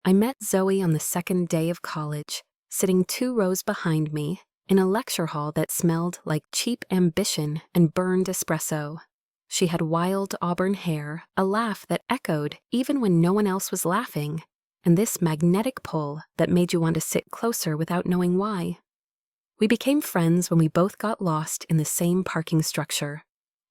I met Zoe on the second day of college, sitting 2 rows behind me in a lecture hall that smelled like cheap ambition and burned espresso. She had wild auburn hair, a laugh that echoed even when no one else was laughing, and this magnetic pull that made you want to sit closer without knowing why. We became friends when we both got lost in the same parking structure.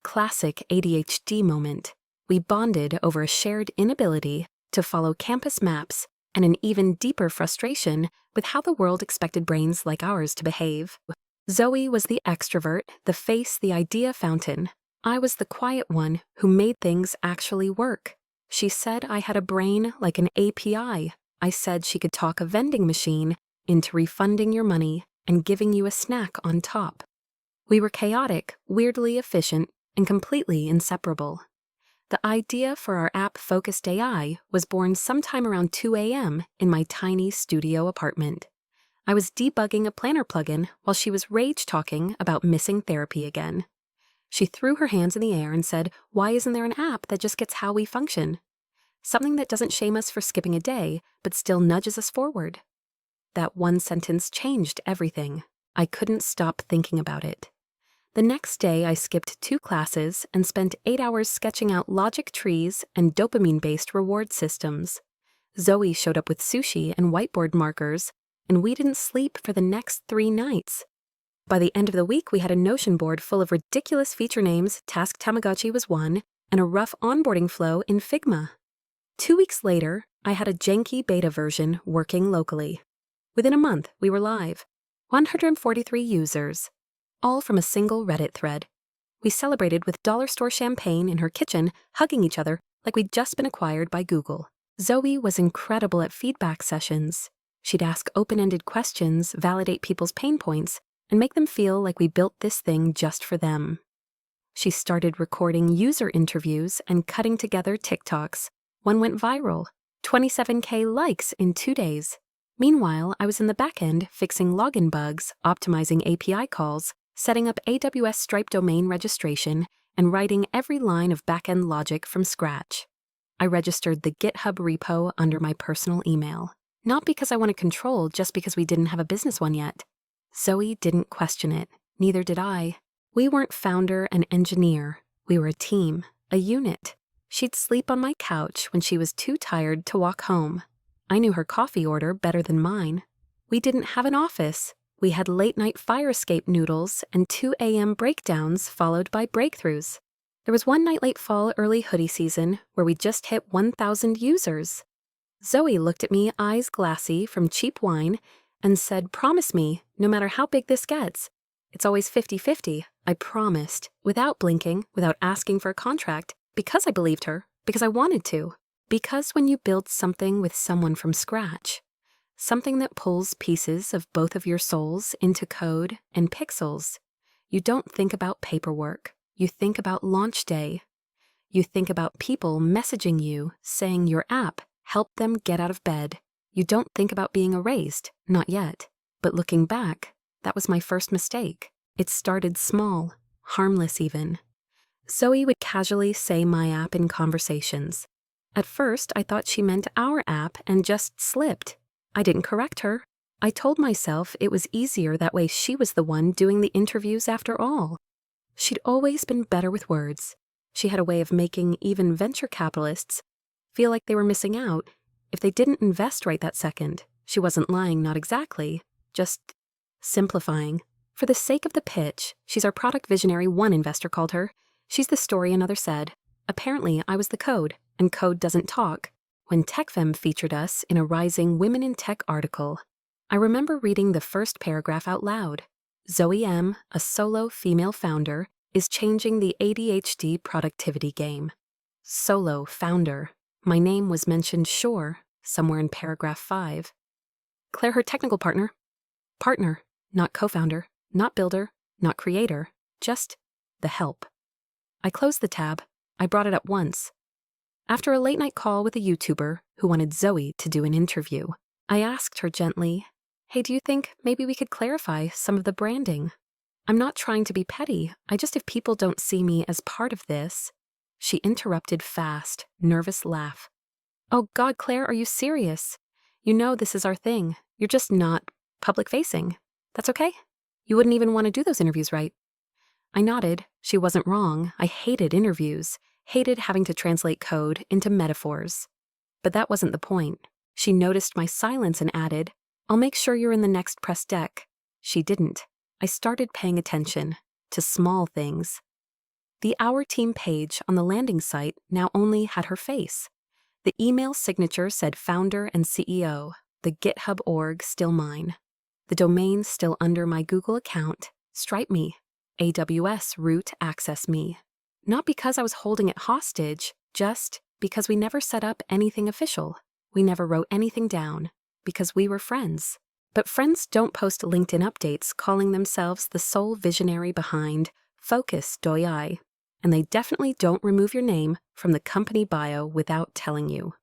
Classic ADHD moment. We bonded over a shared inability to follow campus maps and an even deeper frustration with how the world expected brains like ours to behave. Zoe was the extrovert, the face, the idea fountain. I was the quiet one who made things actually work. She said I had a brain like an API. I said she could talk a vending machine into refunding your money and giving you a snack on top. We were chaotic, weirdly efficient, and completely inseparable. The idea for our app-focused AI was born sometime around 2 a.m. in my tiny studio apartment. I was debugging a planner plugin while she was rage-talking about missing therapy again. She threw her hands in the air and said, "Why isn't there an app that just gets how we function? Something that doesn't shame us for skipping a day, but still nudges us forward." That one sentence changed everything. I couldn't stop thinking about it. The next day, I skipped 2 classes and spent 8 hours sketching out logic trees and dopamine-based reward systems. Zoe showed up with sushi and whiteboard markers, and we didn't sleep for the next 3 nights. By the end of the week, we had a Notion board full of ridiculous feature names, Task Tamagotchi was one, and a rough onboarding flow in Figma. 2 weeks later, I had a janky beta version working locally. Within a month, we were live. 143 users. All from a single Reddit thread. We celebrated with dollar store champagne in her kitchen, hugging each other like we'd just been acquired by Google. Zoe was incredible at feedback sessions. She'd ask open-ended questions, validate people's pain points, and make them feel like we built this thing just for them. She started recording user interviews and cutting together TikToks. One went viral, 27K likes in 2 days. Meanwhile, I was in the back end fixing login bugs, optimizing API calls, setting up AWS Stripe domain registration, and writing every line of back-end logic from scratch. I registered the GitHub repo under my personal email. Not because I wanted control, just because we didn't have a business one yet. Zoe didn't question it. Neither did I. We weren't founder and engineer. We were a team, a unit. She'd sleep on my couch when she was too tired to walk home. I knew her coffee order better than mine. We didn't have an office. We had late-night fire escape noodles and 2 a.m. breakdowns followed by breakthroughs. There was one night late fall, early hoodie season where we just hit 1,000 users. Zoe looked at me, eyes glassy from cheap wine, and said, "Promise me, no matter how big this gets. It's always 50-50, I promised, without blinking, without asking for a contract, because I believed her, because I wanted to. Because when you build something with someone from scratch, something that pulls pieces of both of your souls into code and pixels, you don't think about paperwork. You think about launch day. You think about people messaging you, saying your app helped them get out of bed. You don't think about being erased, not yet. But looking back, that was my first mistake. It started small, harmless even. Zoe would casually say my app in conversations. At first, I thought she meant our app and just slipped. I didn't correct her. I told myself it was easier that way she was the one doing the interviews after all. She'd always been better with words. She had a way of making even venture capitalists feel like they were missing out if they didn't invest right that second. She wasn't lying, not exactly, just simplifying. For the sake of the pitch, she's our product visionary, one investor called her. She's the story, another said. Apparently, I was the code, and code doesn't talk. When TechFem featured us in a Rising Women in Tech article, I remember reading the first paragraph out loud. Zoe M., a solo female founder, is changing the ADHD productivity game. Solo founder. My name was mentioned, sure, somewhere in paragraph 5. Claire, her technical partner. Partner, not co-founder, not builder, not creator, just the help. I closed the tab. I brought it up once. After a late-night call with a YouTuber who wanted Zoe to do an interview, I asked her gently, "Hey, do you think maybe we could clarify some of the branding? I'm not trying to be petty, if people don't see me as part of this." She interrupted fast, nervous laugh. "Oh God, Claire, are you serious? You know this is our thing. You're just not public-facing. That's okay. You wouldn't even want to do those interviews, right?" I nodded. She wasn't wrong. I hated interviews, hated having to translate code into metaphors. But that wasn't the point. She noticed my silence and added, "I'll make sure you're in the next press deck." She didn't. I started paying attention to small things. The Our Team page on the landing site now only had her face. The email signature said founder and CEO, the GitHub org still mine. The domain still under my Google account, Stripe me, AWS root access me. Not because I was holding it hostage, just because we never set up anything official. We never wrote anything down, because we were friends. But friends don't post LinkedIn updates calling themselves the sole visionary behind Focus.ai, and they definitely don't remove your name from the company bio without telling you.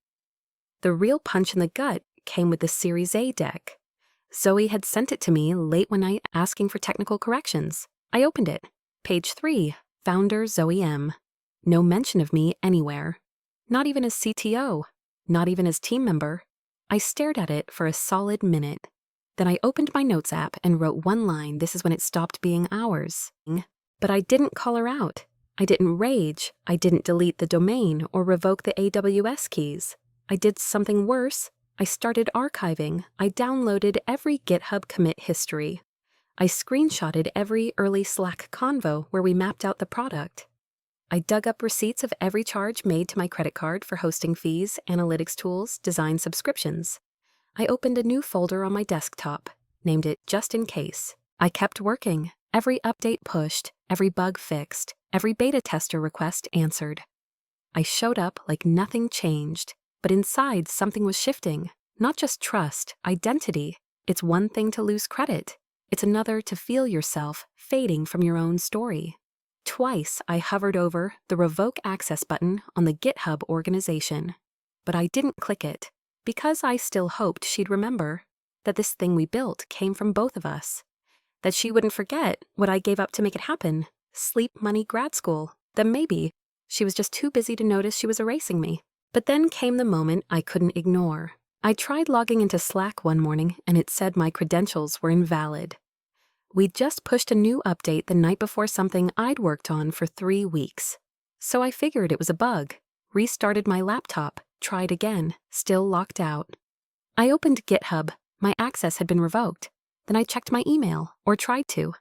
The real punch in the gut came with the Series A deck. Zoe had sent it to me late one night asking for technical corrections. I opened it. Page 3, founder Zoe M. No mention of me anywhere. Not even as CTO. Not even as team member. I stared at it for a solid minute. Then I opened my notes app and wrote one line. This is when it stopped being ours. But I didn't call her out. I didn't rage. I didn't delete the domain or revoke the AWS keys. I did something worse. I started archiving. I downloaded every GitHub commit history. I screenshotted every early Slack convo where we mapped out the product. I dug up receipts of every charge made to my credit card for hosting fees, analytics tools, design subscriptions. I opened a new folder on my desktop, named it Just In Case. I kept working. Every update pushed, every bug fixed, every beta tester request answered. I showed up like nothing changed, but inside something was shifting. Not just trust, identity. It's one thing to lose credit. It's another to feel yourself fading from your own story. Twice I hovered over the revoke access button on the GitHub organization, but I didn't click it because I still hoped she'd remember that this thing we built came from both of us, that she wouldn't forget what I gave up to make it happen, sleep money grad school. Then maybe she was just too busy to notice she was erasing me. But then came the moment I couldn't ignore. I tried logging into Slack one morning and it said my credentials were invalid. We'd just pushed a new update the night before something I'd worked on for 3 weeks. So I figured it was a bug, restarted my laptop, tried again, still locked out. I opened GitHub. My access had been revoked. Then I checked my email, or tried to.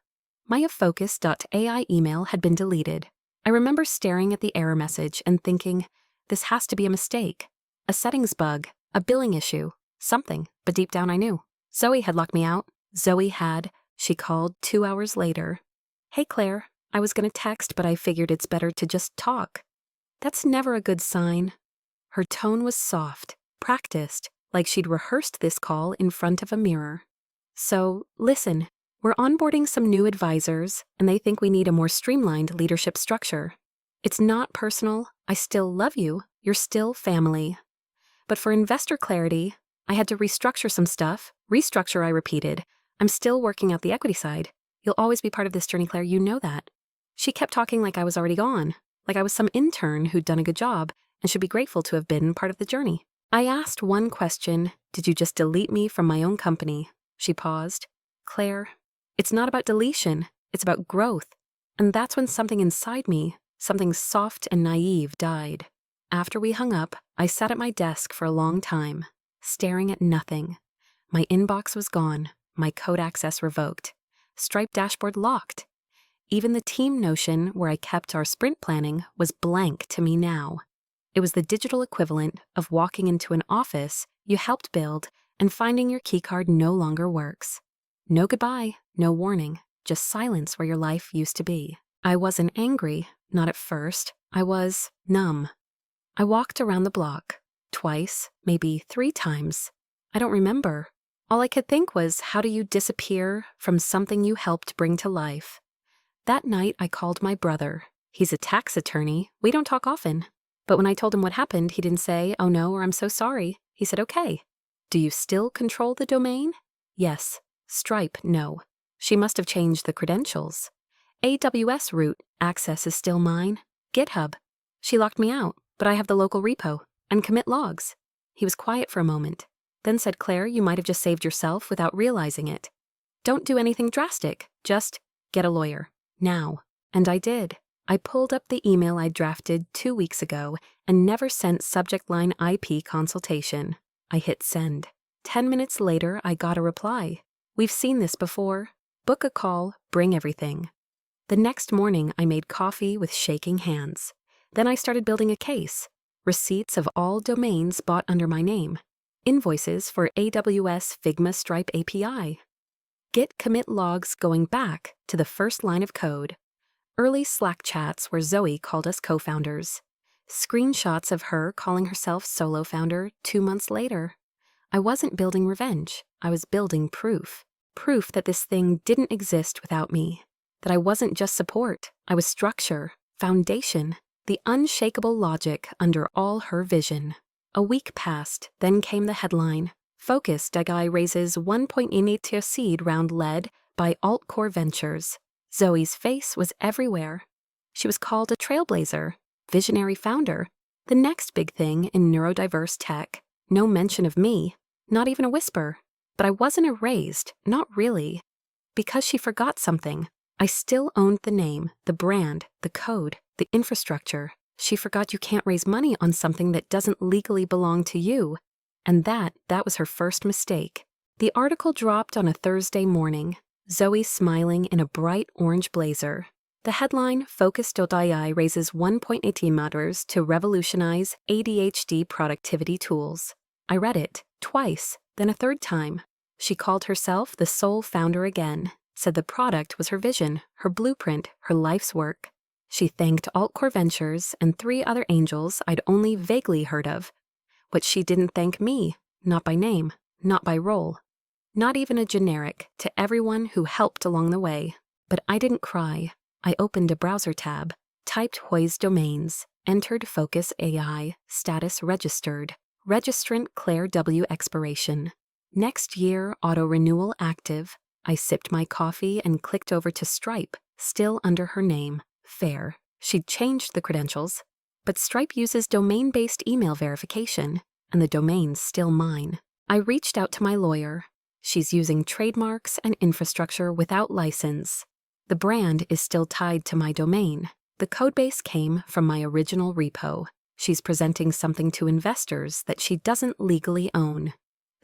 My focus.ai email had been deleted. I remember staring at the error message and thinking, this has to be a mistake, a settings bug, a billing issue, something, but deep down I knew. Zoe had locked me out. Zoe had. She called 2 hours later. "Hey Claire, I was gonna text, but I figured it's better to just talk." That's never a good sign. Her tone was soft, practiced, like she'd rehearsed this call in front of a mirror. "So, listen, we're onboarding some new advisors, and they think we need a more streamlined leadership structure. It's not personal. I still love you. You're still family. But for investor clarity, I had to restructure some stuff. Restructure, I repeated. I'm still working out the equity side. You'll always be part of this journey, Claire, you know that." She kept talking like I was already gone, like I was some intern who'd done a good job and should be grateful to have been part of the journey. I asked one question, "Did you just delete me from my own company?" She paused. "Claire, it's not about deletion, it's about growth." And that's when something inside me, something soft and naive, died. After we hung up, I sat at my desk for a long time, staring at nothing. My inbox was gone, my code access revoked, Stripe dashboard locked. Even the team notion where I kept our sprint planning was blank to me now. It was the digital equivalent of walking into an office you helped build and finding your keycard no longer works. No goodbye, no warning, just silence where your life used to be. I wasn't angry, not at first. I was numb. I walked around the block, twice, maybe 3 times. I don't remember. All I could think was, how do you disappear from something you helped bring to life? That night, I called my brother. He's a tax attorney. We don't talk often. But when I told him what happened, he didn't say, "Oh no," or "I'm so sorry." He said, "Okay. Do you still control the domain?" "Yes." Stripe, no. She must have changed the credentials. AWS root, access is still mine. GitHub. She locked me out, but I have the local repo and commit logs. He was quiet for a moment. then said, Claire, you might have just saved yourself without realizing it. Don't do anything drastic, just get a lawyer, now. And I did. I pulled up the email I drafted 2 weeks ago and never sent subject line IP consultation. I hit send. 10 minutes later, I got a reply. We've seen this before. Book a call, bring everything. The next morning, I made coffee with shaking hands. Then I started building a case. Receipts of all domains bought under my name. Invoices for AWS Figma Stripe API. Git commit logs going back to the first line of code. Early Slack chats where Zoe called us co-founders. Screenshots of her calling herself solo founder 2 months later. I wasn't building revenge. I was building proof. Proof that this thing didn't exist without me. That I wasn't just support. I was structure, foundation, the unshakable logic under all her vision. A week passed, then came the headline. Focused AI raises 1.8 seed round led by Altcore Ventures. Zoe's face was everywhere. She was called a trailblazer, visionary founder, the next big thing in neurodiverse tech. No mention of me, not even a whisper. But I wasn't erased, not really. Because she forgot something. I still owned the name, the brand, the code, the infrastructure. She forgot you can't raise money on something that doesn't legally belong to you. And that was her first mistake. The article dropped on a Thursday morning. Zoe smiling in a bright orange blazer. The headline, Focus.ai raises 1.18 matters to revolutionize ADHD productivity tools. I read it twice, then a third time. She called herself the sole founder again, said the product was her vision, her blueprint, her life's work. She thanked Altcore Ventures and 3 other angels I'd only vaguely heard of. But she didn't thank me, not by name, not by role. Not even a generic to everyone who helped along the way. But I didn't cry. I opened a browser tab, typed Hoy's domains, entered Focus AI, status registered, registrant Claire W. expiration. Next year, auto-renewal active. I sipped my coffee and clicked over to Stripe, still under her name, Fair. She'd changed the credentials, but Stripe uses domain-based email verification, and the domain's still mine. I reached out to my lawyer. She's using trademarks and infrastructure without license. The brand is still tied to my domain. The codebase came from my original repo. She's presenting something to investors that she doesn't legally own.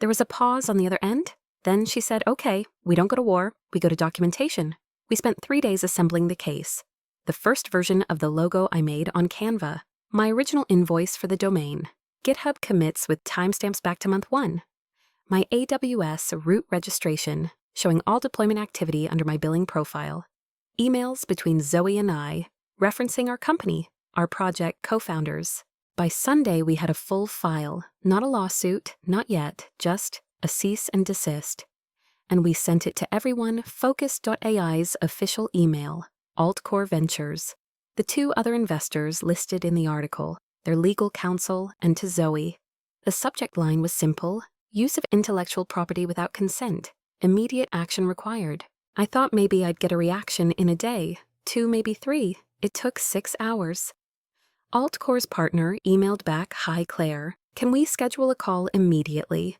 There was a pause on the other end. Then she said, okay, we don't go to war, we go to documentation. We spent 3 days assembling the case. The first version of the logo I made on Canva. My original invoice for the domain. GitHub commits with timestamps back to month 1. My AWS root registration, showing all deployment activity under my billing profile. Emails between Zoe and I, referencing our company, our project co-founders. By Sunday, we had a full file, not a lawsuit, not yet, just a cease and desist. And we sent it to everyone Focus.ai's official email, Altcore Ventures. The 2 other investors listed in the article, their legal counsel, and to Zoe. The subject line was simple, use of intellectual property without consent, immediate action required. I thought maybe I'd get a reaction in a day, 2, maybe 3. It took 6 hours. Altcore's partner emailed back, Hi Claire, can we schedule a call immediately?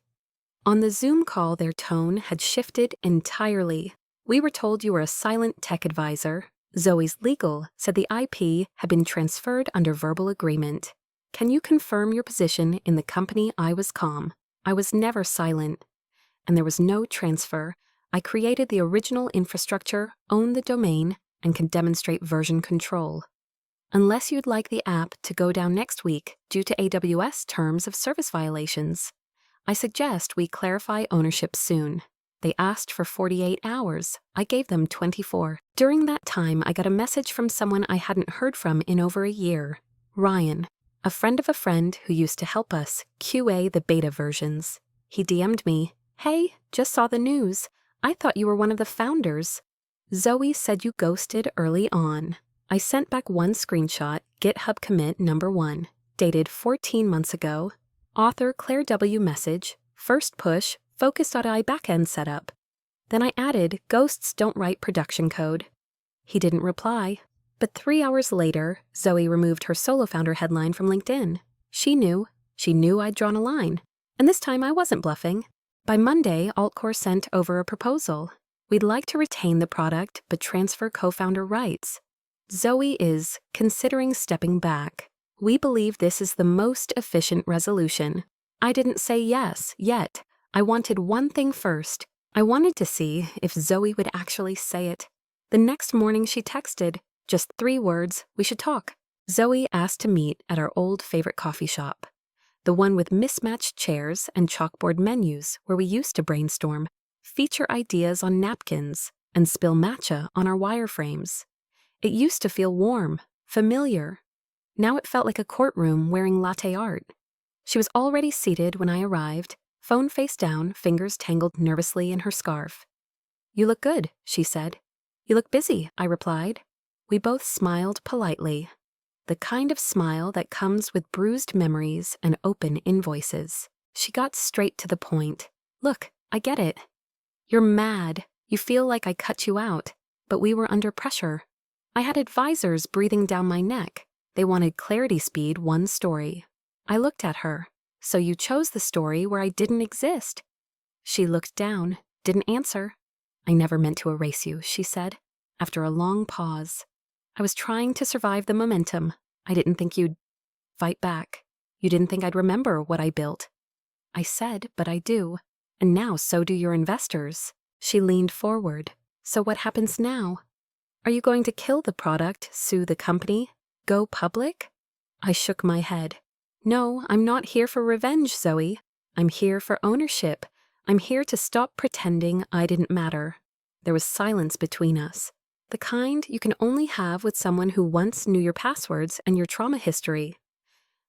On the Zoom call, their tone had shifted entirely. We were told you were a silent tech advisor. Zoe's legal said the IP had been transferred under verbal agreement. Can you confirm your position in the company? I was calm. I was never silent. And there was no transfer. I created the original infrastructure, owned the domain, and can demonstrate version control. Unless you'd like the app to go down next week due to AWS terms of service violations, I suggest we clarify ownership soon. They asked for 48 hours. I gave them 24. During that time, I got a message from someone I hadn't heard from in over a year. Ryan, a friend of a friend who used to help us QA the beta versions. He DM'd me, hey, just saw the news. I thought you were one of the founders. Zoe said you ghosted early on. I sent back one screenshot, GitHub commit number 1, dated 14 months ago. Author Claire W. message, first push, Focus.ai backend setup. Then I added, ghosts don't write production code. He didn't reply. But 3 hours later, Zoe removed her solo founder headline from LinkedIn. She knew I'd drawn a line. And this time I wasn't bluffing. By Monday, Altcore sent over a proposal. We'd like to retain the product but transfer co-founder rights. Zoe is considering stepping back. We believe this is the most efficient resolution. I didn't say yes yet. I wanted one thing first. I wanted to see if Zoe would actually say it. The next morning she texted, just 3 words, "We should talk." Zoe asked to meet at our old favorite coffee shop, the one with mismatched chairs and chalkboard menus where we used to brainstorm, feature ideas on napkins, and spill matcha on our wireframes. It used to feel warm, familiar. Now it felt like a courtroom wearing latte art. She was already seated when I arrived, phone face down, fingers tangled nervously in her scarf. "You look good," she said. "You look busy," I replied. We both smiled politely. The kind of smile that comes with bruised memories and open invoices. She got straight to the point. "Look, I get it. You're mad. You feel like I cut you out, but we were under pressure. I had advisors breathing down my neck. They wanted clarity speed, one story." I looked at her. "So you chose the story where I didn't exist." She looked down, didn't answer. "I never meant to erase you," she said, after a long pause. "I was trying to survive the momentum. I didn't think you'd fight back. You didn't think I'd remember what I built." I said, "But I do. And now so do your investors." She leaned forward. "So what happens now? Are you going to kill the product, sue the company, go public?" I shook my head. "No, I'm not here for revenge, Zoe. I'm here for ownership. I'm here to stop pretending I didn't matter." There was silence between us. The kind you can only have with someone who once knew your passwords and your trauma history.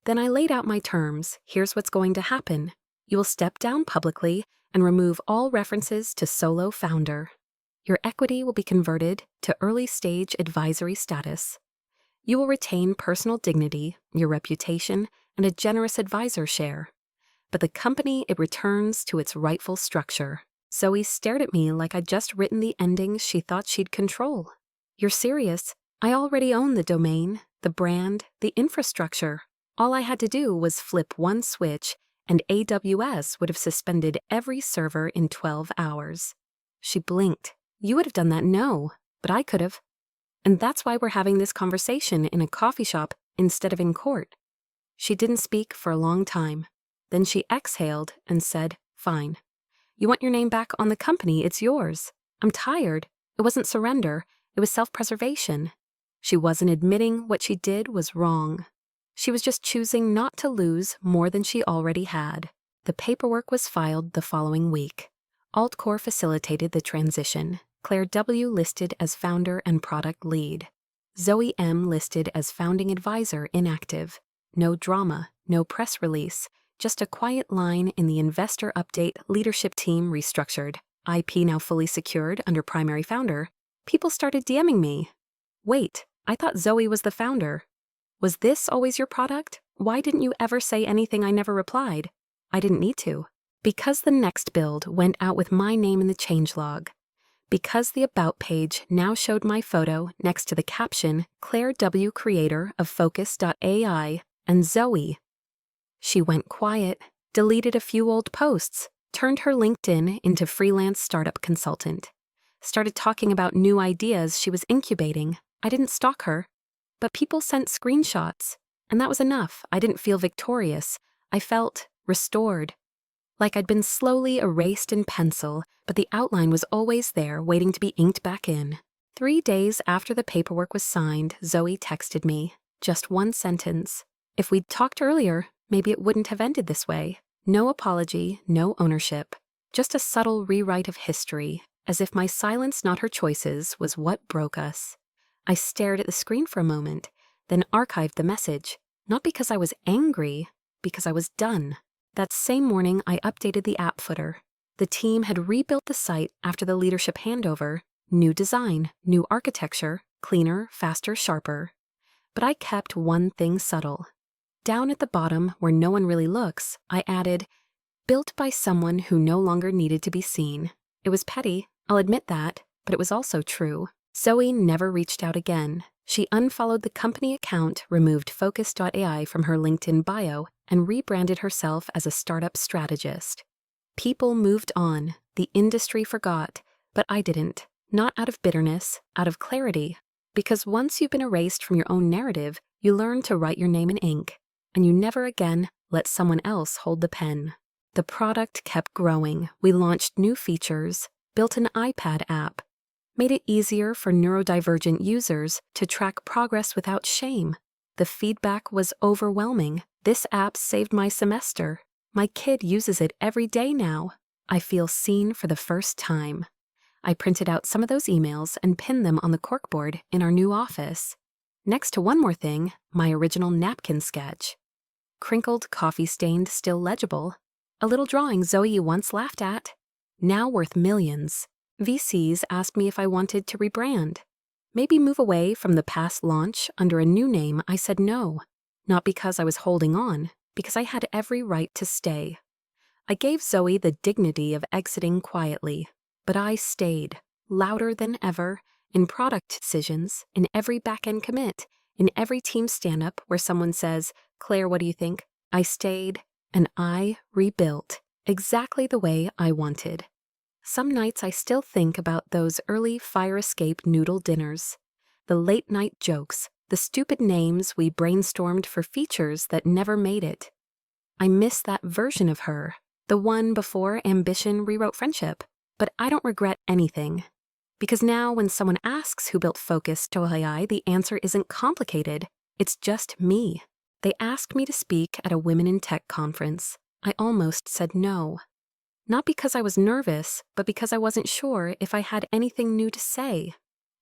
Then I laid out my terms. "Here's what's going to happen. You will step down publicly and remove all references to solo founder. Your equity will be converted to early-stage advisory status. You will retain personal dignity, your reputation, and a generous advisor share. But the company, it returns to its rightful structure." Zoe stared at me like I'd just written the ending she thought she'd control. "You're serious? I already own the domain, the brand, the infrastructure. All I had to do was flip one switch, and AWS would have suspended every server in 12 hours. She blinked. "You would have done that, no, but I could have. And that's why we're having this conversation in a coffee shop instead of in court." She didn't speak for a long time. Then she exhaled and said, "Fine. You want your name back on the company, it's yours. I'm tired. It wasn't surrender, it was self-preservation." She wasn't admitting what she did was wrong. She was just choosing not to lose more than she already had. The paperwork was filed the following week. Altcore facilitated the transition. Claire W. listed as founder and product lead. Zoe M. listed as founding advisor inactive. No drama, no press release, just a quiet line in the investor update. Leadership team restructured. IP now fully secured under primary founder. People started DMing me. "Wait, I thought Zoe was the founder. Was this always your product? Why didn't you ever say anything?" I never replied. I didn't need to. Because the next build went out with my name in the changelog. Because the About page now showed my photo next to the caption, "Claire W., creator of Focus.ai, and Zoe." She went quiet, deleted a few old posts, turned her LinkedIn into freelance startup consultant, started talking about new ideas she was incubating. I didn't stalk her, but people sent screenshots, and that was enough. I didn't feel victorious. I felt restored. Like I'd been slowly erased in pencil, but the outline was always there, waiting to be inked back in. 3 days after the paperwork was signed, Zoe texted me. Just one sentence. "If we'd talked earlier, maybe it wouldn't have ended this way." No apology, no ownership. Just a subtle rewrite of history, as if my silence, not her choices, was what broke us. I stared at the screen for a moment, then archived the message. Not because I was angry, because I was done. That same morning, I updated the app footer. The team had rebuilt the site after the leadership handover. New design, new architecture, cleaner, faster, sharper. But I kept one thing subtle. Down at the bottom, where no one really looks, I added, "Built by someone who no longer needed to be seen." It was petty, I'll admit that, but it was also true. Zoe never reached out again. She unfollowed the company account, removed Focus.ai from her LinkedIn bio, and rebranded herself as a startup strategist. People moved on, the industry forgot, but I didn't. Not out of bitterness, out of clarity. Because once you've been erased from your own narrative, you learn to write your name in ink, and you never again let someone else hold the pen. The product kept growing. We launched new features, built an iPad app, made it easier for neurodivergent users to track progress without shame. The feedback was overwhelming. This app saved my semester. My kid uses it every day now. I feel seen for the first time. I printed out some of those emails and pinned them on the corkboard in our new office. Next to one more thing, my original napkin sketch. Crinkled, coffee-stained, still legible. A little drawing Zoe once laughed at. Now worth millions. VCs asked me if I wanted to rebrand. Maybe move away from the past launch under a new name. I said no. Not because I was holding on, because I had every right to stay. I gave Zoe the dignity of exiting quietly, but I stayed, louder than ever, in product decisions, in every back-end commit, in every team stand-up where someone says, "Claire, what do you think?" I stayed, and I rebuilt, exactly the way I wanted. Some nights I still think about those early fire escape noodle dinners, the late-night jokes, the stupid names we brainstormed for features that never made it. I miss that version of her, the one before ambition rewrote friendship, but I don't regret anything. Because now when someone asks who built Focus.ai, the answer isn't complicated, it's just me. They asked me to speak at a Women in Tech conference. I almost said no. Not because I was nervous, but because I wasn't sure if I had anything new to say.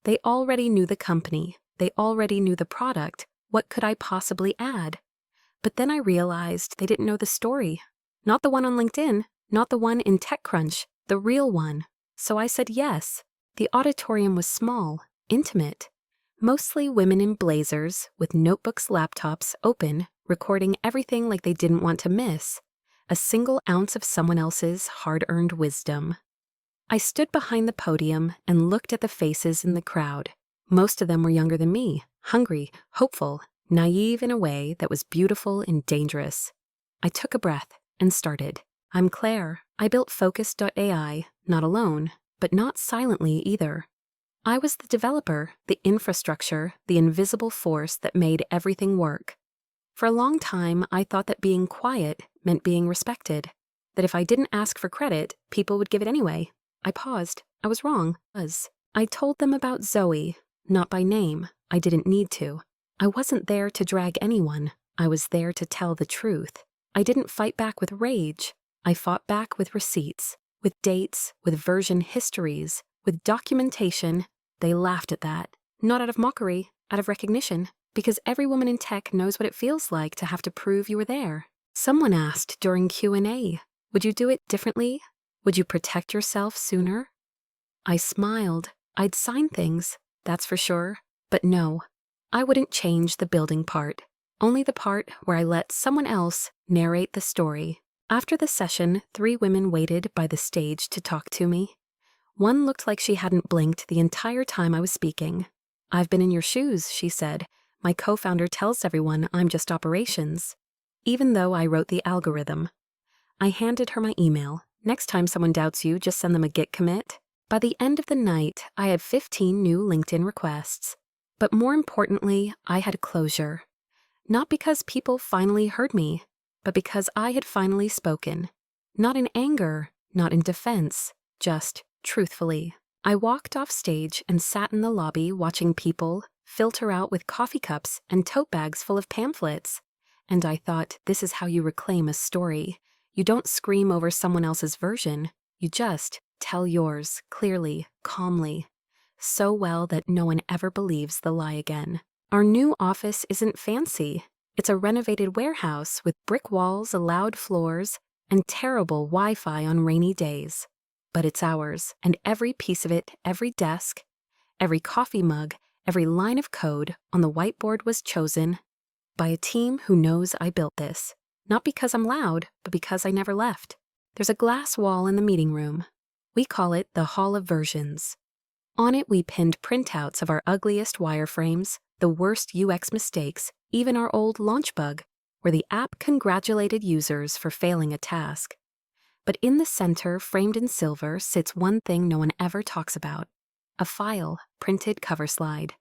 They already knew the company. They already knew the product. What could I possibly add? But then I realized they didn't know the story. Not the one on LinkedIn, not the one in TechCrunch, the real one. So I said yes. The auditorium was small, intimate. Mostly women in blazers, with notebooks, laptops open, recording everything like they didn't want to miss. A single ounce of someone else's hard-earned wisdom. I stood behind the podium and looked at the faces in the crowd. Most of them were younger than me, hungry, hopeful, naive in a way that was beautiful and dangerous. I took a breath and started. I'm Claire. I built Focus.ai, not alone, but not silently either. I was the developer, the infrastructure, the invisible force that made everything work. For a long time, I thought that being quiet meant being respected, that if I didn't ask for credit, people would give it anyway. I paused. I was wrong. I told them about Zoe, not by name. I didn't need to. I wasn't there to drag anyone. I was there to tell the truth. I didn't fight back with rage. I fought back with receipts, with dates, with version histories, with documentation. They laughed at that. Not out of mockery, out of recognition. Because every woman in tech knows what it feels like to have to prove you were there. Someone asked during Q&A, would you do it differently? Would you protect yourself sooner? I smiled. I'd sign things, that's for sure. But no, I wouldn't change the building part. Only the part where I let someone else narrate the story. After the session, 3 women waited by the stage to talk to me. One looked like she hadn't blinked the entire time I was speaking. I've been in your shoes, she said. My co-founder tells everyone I'm just operations, even though I wrote the algorithm. I handed her my email. Next time someone doubts you, just send them a Git commit. By the end of the night, I had 15 new LinkedIn requests. But more importantly, I had closure. Not because people finally heard me, but because I had finally spoken. Not in anger, not in defense, just truthfully. I walked off stage and sat in the lobby watching people filter out with coffee cups and tote bags full of pamphlets. And I thought, this is how you reclaim a story. You don't scream over someone else's version. You just tell yours, clearly, calmly. So well that no one ever believes the lie again. Our new office isn't fancy. It's a renovated warehouse with brick walls, loud floors, and terrible Wi-Fi on rainy days. But it's ours, and every piece of it, every desk, every coffee mug, every line of code on the whiteboard was chosen by a team who knows I built this. Not because I'm loud, but because I never left. There's a glass wall in the meeting room. We call it the Hall of Versions. On it we pinned printouts of our ugliest wireframes, the worst UX mistakes, even our old launch bug, where the app congratulated users for failing a task. But in the center, framed in silver, sits one thing no one ever talks about: a file, printed cover slide,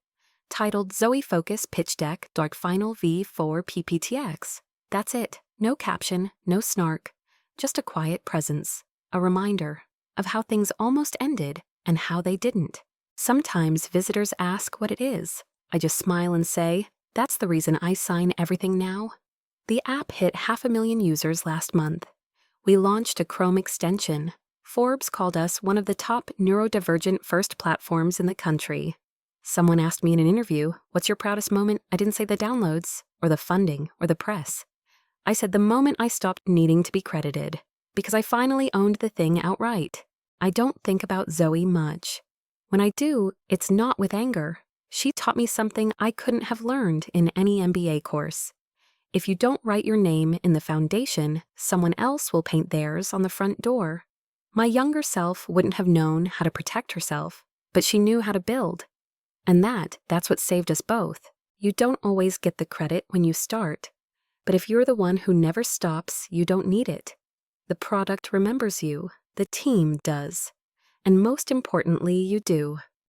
titled Zoe Focus Pitch Deck Dark Final V4 PPTX. That's it. No caption, no snark, just a quiet presence, a reminder of how things almost ended and how they didn't. Sometimes visitors ask what it is. I just smile and say, that's the reason I sign everything now. The app hit 500,000 users last month. We launched a Chrome extension. Forbes called us one of the top neurodivergent first platforms in the country. Someone asked me in an interview, what's your proudest moment? I didn't say the downloads, or the funding, or the press. I said the moment I stopped needing to be credited, because I finally owned the thing outright. I don't think about Zoe much. When I do, it's not with anger. She taught me something I couldn't have learned in any MBA course. If you don't write your name in the foundation, someone else will paint theirs on the front door. My younger self wouldn't have known how to protect herself, but she knew how to build. And that's what saved us both. You don't always get the credit when you start, but if you're the one who never stops, you don't need it. The product remembers you, the team does, and most importantly, you do.